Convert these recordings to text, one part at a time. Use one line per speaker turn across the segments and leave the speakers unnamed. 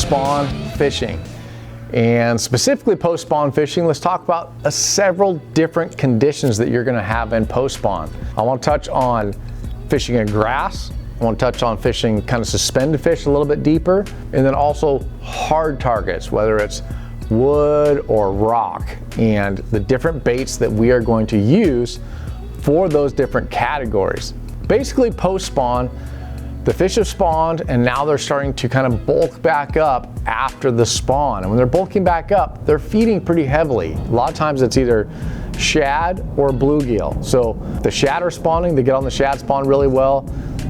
post-spawn fishing. And specifically post-spawn fishing, let's talk about several different conditions that you're gonna have in post-spawn. I wanna touch on fishing in grass. I want to touch on fishing kind of suspended fish a little bit deeper, and then also hard targets, whether it's wood or rock, and the different baits that we are going to use for those different categories. Basically post-spawn, the fish have spawned and now they're starting to kind of bulk back up after the spawn. And when they're bulking back up, they're feeding pretty heavily. A lot of times it's either shad or bluegill. So the shad are spawning, they get on the shad spawn really well.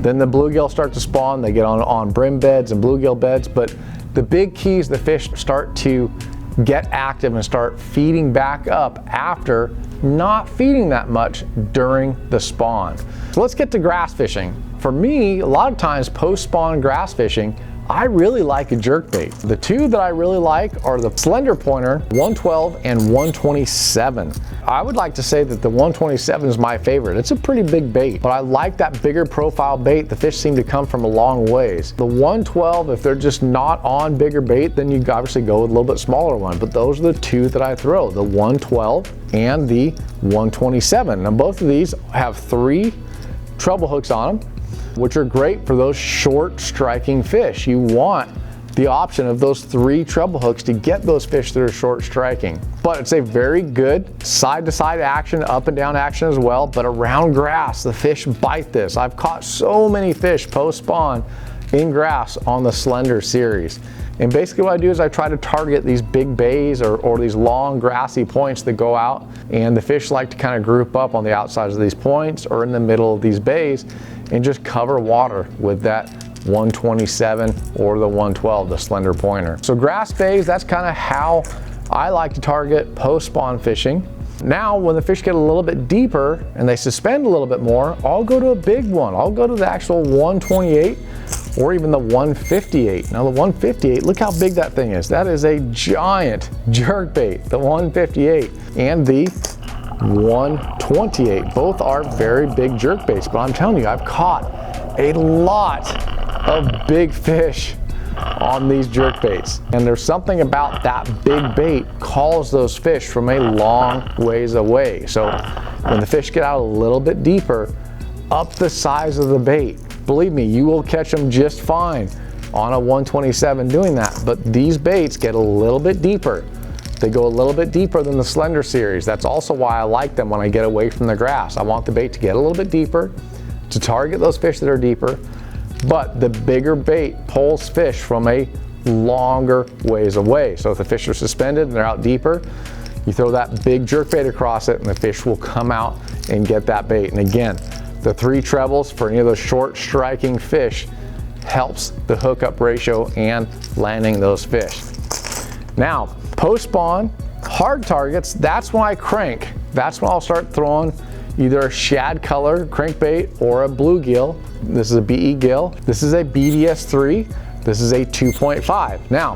Then the bluegill start to spawn, they get on brim beds and bluegill beds. But the big key is the fish start to get active and start feeding back up after not feeding that much during the spawn. So let's get to grass fishing. For me, a lot of times post-spawn grass fishing, I really like a jerkbait. The two that I really like are the slender pointer 112 and 127. I would like to say that the 127 is my favorite. It's a pretty big bait, but I like that bigger profile bait. The fish seem to come from a long ways. The 112, if they're just not on bigger bait, then you obviously go with a little bit smaller one. But those are the two that I throw, the 112 and the 127. Now both of these have 3 treble hooks on them, which are great for those short striking fish. You want the option of those 3 treble hooks to get those fish that are short striking. But it's a very good side to side action, up and down action as well. But around grass, the fish bite this. I've caught so many fish post spawn in grass on the slender series. And basically what I do is I try to target these big bays or these long grassy points that go out, and the fish like to kind of group up on the outsides of these points or in the middle of these bays and just cover water with that 127 or the 112, the slender pointer. So grass bays, that's kind of how I like to target post-spawn fishing. Now, when the fish get a little bit deeper and they suspend a little bit more, I'll go to a big one. I'll go to the actual 128 or even the 158. Now the 158, look how big that thing is. That is a giant jerkbait, the 158 and the 128. Both are very big jerkbaits, but I'm telling you, I've caught a lot of big fish on these jerkbaits. And there's something about that big bait calls those fish from a long ways away. So when the fish get out a little bit deeper, up the size of the bait, believe me, you will catch them just fine on a 127 doing that. But these baits get a little bit deeper. They go a little bit deeper than the slender series. That's also why I like them when I get away from the grass. I want the bait to get a little bit deeper, to target those fish that are deeper, but the bigger bait pulls fish from a longer ways away. So if the fish are suspended and they're out deeper, you throw that big jerkbait across it and the fish will come out and get that bait. And again, the 3 trebles for any of those short striking fish helps the hookup ratio and landing those fish. Now, post-spawn, hard targets, that's when I crank. That's when I'll start throwing either a shad color crankbait or a bluegill. This is a BE gill. This is a BDS3. This is a 2.5. Now,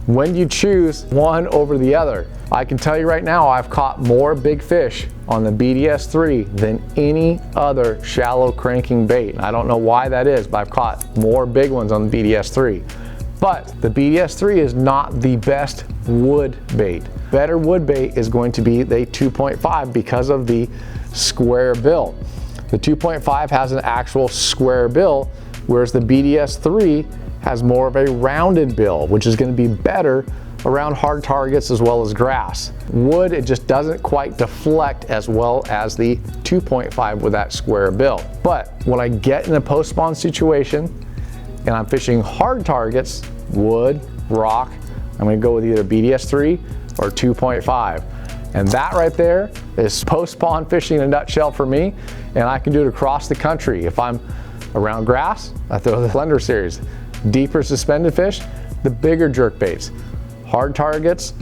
when you choose one over the other, I can tell you right now, I've caught more big fish on the BDS3 than any other shallow cranking bait. I don't know why that is, but I've caught more big ones on the BDS3. But the BDS3 is not the best wood bait. Better wood bait is going to be the 2.5 because of the square bill. The 2.5 has an actual square bill, whereas the BDS3 has more of a rounded bill, which is going to be better around hard targets as well as grass. Wood, it just doesn't quite deflect as well as the 2.5 with that square bill. But when I get in a post-spawn situation and I'm fishing hard targets, wood, rock, I'm going to go with either BDS3 or 2.5. And that right there is post-spawn fishing in a nutshell for me, and I can do it across the country. If I'm around grass, I throw the slender series. Deeper suspended fish, the bigger jerk baits. Hard targets,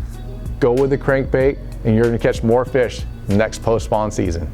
go with the crankbait, and you're gonna catch more fish next post-spawn season.